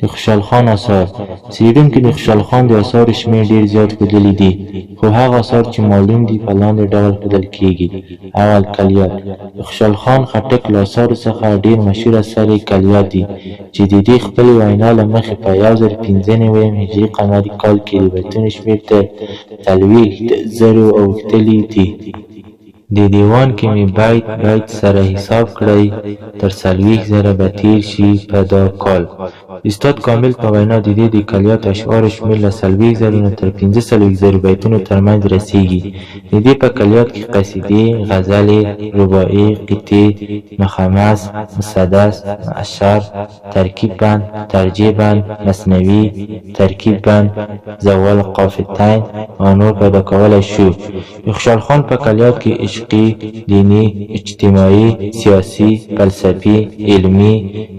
د خوشحال خان آثار. څېړونکي د خوشحال خان د آثارو شمېر ډېر زیات ښودلی دی، خو هغه آثار چې معلوم دي په لاندې ډول ښودل کېږي. اول: کلیات. د خوشحال خان خټک له آثارو څخه ډېر مشهور اثر یې کلیات دی، چې د دې خپلې وینا له مخې په 1095 هجري قمري کال کې د بیتونو شمېر تر 40,000 اوښتلی دی. د دیوان کې مې بیت بیت سره حساب کړی، تر 40,000 به تېر شي په دا کال. استاد کامل په وینا د دې د کلیات اشعارو شمېر له 40,000 نه تر 45,000 بیتونو ترمنځ رسېږي. د دې په کلیات کې قصیدې، غزلې، رباعي، قطعې، مخمس، مسدس، معشر، ترکیب بند، ترجیع بند، مثنوي، ترکیب بند، زوال قافتین او نور پیدا کولی شو. د خوشحال خان په کلیات کې عشقي، دیني، اجتماعي، سیاسي، فلسفي، علمي،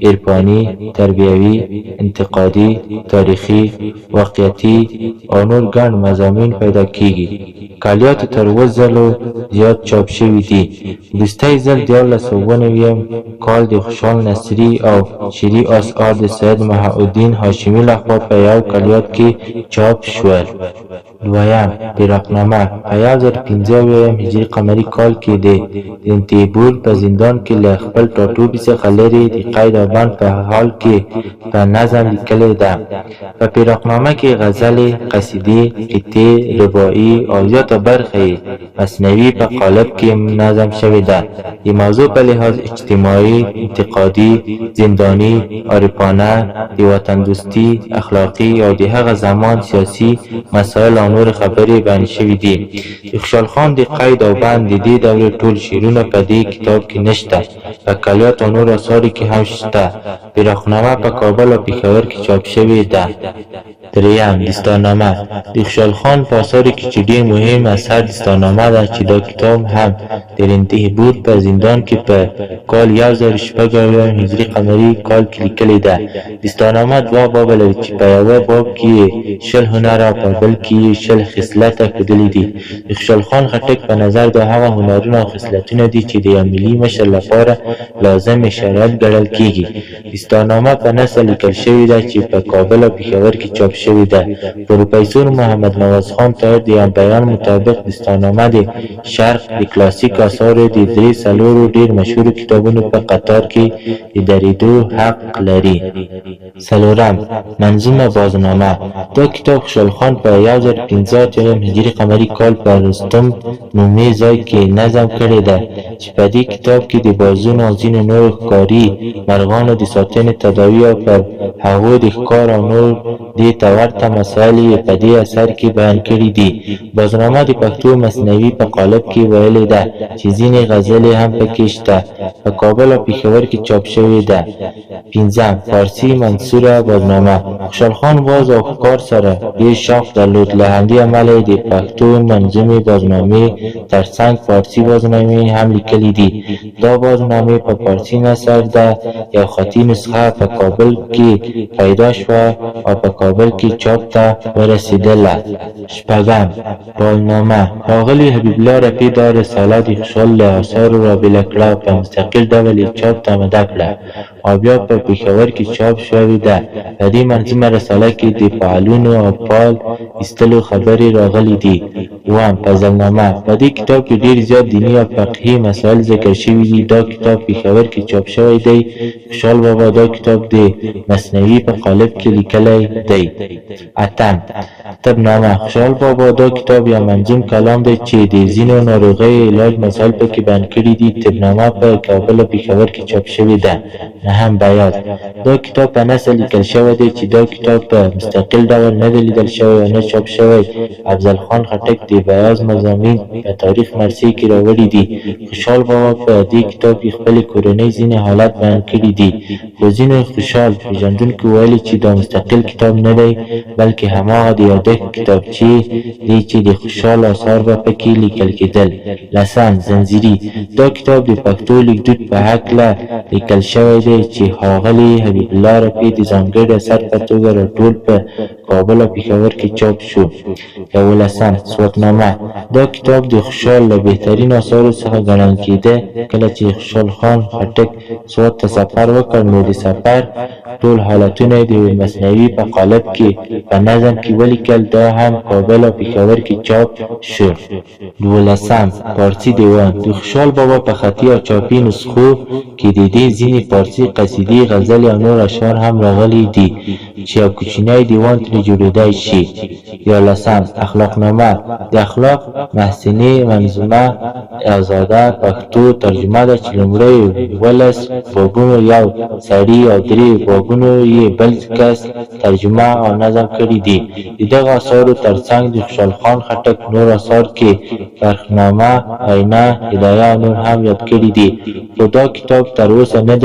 عرفاني، تربیوي، انتقادي، تاریخي، واقعیتي او نور ګڼ مضامین پیدا کېږي. کلیات تر 20 ځلو زیات چاپ شوي دي. وروستی ځل 1499 کال د خوشحال نصري او شعري اثار د سید بهاءالدین هاشمي لخوا په یو کلیات کې چاپ شول. دویم: فراقنامه. په 1095 هجري قمري کال کې د انتیبور په زندان کې له خپل ټاټوبي څخه لرې د قید او بند په حال کې په نظم لیکلې ده. په فراقنامه کې غزلې، قصیدې، قطعې، رباعي او زیاته برخه یې مثنوي په قالب کې نظم شوې ده. د موضوع په لحاظ اجتماعي، انتقادي، زنداني، عارفانه، د وطن دوستي، اخلاقي او د هغه زمان سیاسي مسایل او نور خبرې بیان شوي دي. د خوشحال خان د قید او بند د دې دورې ټول شعرونه په دې کتاب کې نشته. په کلیات او نور اثارو کې هم شته. فراقنامه په کابل او پېښور کې چاپ شوې ده. دریم: دستارنامه. د خوشحال خان په اثارو کې چې ډېر مهم اثر دستارنامه ده، چې دا کتاب هم د رنتیبور په زندان کې په کال 1096 هجري قمري کال کې لیکلې ده. دستارنامه دوه بابه لري، چې په یوه باب کې 20 هنره او په بل کې 20 خصلته ښودلي دي. د خوشحال خان خټک په نظر دا هغه هنرونه او خصلتونه دي چې د یو ملي مشر لپاره لازم شرایط ګڼل کېږي. دستارنامه په نثر لیکل شوې ده چې په کابل او پېښور کې چاپ شوې ده. پروفیسور محمد نواز خان طاهر د یو بیان مطابق دستارنامه د شرق د کلاسیک اثارو د 3-4 ډېر مشهورو کتابونو په قطار کې د درېدو حق لري. څلورم: منظومه بازنامه. دا کتاب خوشحال خان په 1085 هجري قمري کال په رستم نومي ځای کې نظم کړې ده، چې په دې کتاب کې د بازونو او ځینو نورو ښکاري مرغانو د ساتنې تداوي او پر هغو د ښکار او نور دې ته ورته مسایل یې په دې اثر کې بیان کړي دي. بازنامه د پښتو مثنوي په قالب کې ویلې ده، چې ځینې غزلې هم پکې شته. په کابل او پېښور کې چاپ شوې ده. پنځم: فارسي منثوره بازنامه. خوشحال خان باز او ښکار سره ډېر شوق درلود، له همدې امله یې د پښتو منظومې بازنامې ترڅنګ فارسي بازنامې هم لیکلي دي. دا بازنامې په فارسي نثر ده. یو خطي نسخه په کابل کې پیدا شوه او په کابل کې چاپ ته ورسېدله. شپږم: پالنامه. ښاغلي حبیب الله رفیع دا رساله د خوشحال له آثارو رابېله کړه او په مستقل ډول یې چاپ ته آماده کړه او بیا په پېښور کې چاپ شوې ده. په دې منظومه رساله کې د فعلونو او فعل ایستلو خبرې راغلي دي. اووم: فضلنامه. په دې کتاب کې ډېر زیات دیني او فقهي مسایل ذکر شوي دي. دا کتاب پېښور کې چاپ شوی دی. خوشحال بابا دا کتاب د مثنوي په قالب کې لیکلی دی. اتم: طبنامه. خوشحال بابا دا کتاب یو منظوم کلام دی چې د ځینو ناروغیو علاج مسایل پکې بیان کړي دي. طبنامه په کابل او پېښور کې چاپ شوې ده. نهم: بیاض. دا کتاب په نثر لیکل شوی دی، چې دا کتاب په مستقل ډول نه دی لیدل شوی او نه چاپ شوی. افضل خان خټک د بیاض مضامین په تاریخ مرثي کې راوړي دي. خوشحال بابا په دې کتاب کې خپلې کورنۍ ځینې حالات بیان کړي دي، خو ځینو خوشحال پېژندونکو ویلي چې دا مستقل کتاب نه دی، بلکې هماغه د یادښت کتابچې دی چې د خوشحال آثار به پکې لیکل کېدل. لسم: زنځیري. دا کتاب د پښتو لیکدود په هکله لیکل شوی دی، چې ښاغلي حبیب الله رفیع د ځانګړي اثر په توګه راټول په کابل او پېښور کې چاپ شو. 11: سواتنامه. خوشالنامه دا کتاب د خوشال له بهترین اثارو څخه ګڼل کېده. کله چې خوشال خان خټک سوات ته سفر وکړ نو د سفر ټول حالتونه د مثنوي په قالب کې په نظم کې ولیکل. دا هم کابل او پېښور کې چاپ شو. 12 فارسي دیوان د خوشال بابا په خطي او چاپي نسخو کې د دې ځینې فارسي قصیدې، غزلې او نور اشعار هم راغلي دي چې یو کوچنی دیوان ترې جوړېدای شي. 14 اخلاقنامه د اخلاق محسنې منظومه آزاده پښتو ترجمه ده چې لومړی 12 بابونو یو سړي او 3 بابونو یې بل کس ترجمه او نظم کړي دي. د دغه اثارو ترڅنګ د خوشال خان خټک نور اثار کې فرخنامه، آینه، هدایه او نور هم یاد کړي دي، خو دا کتاب تر اوسه نه دی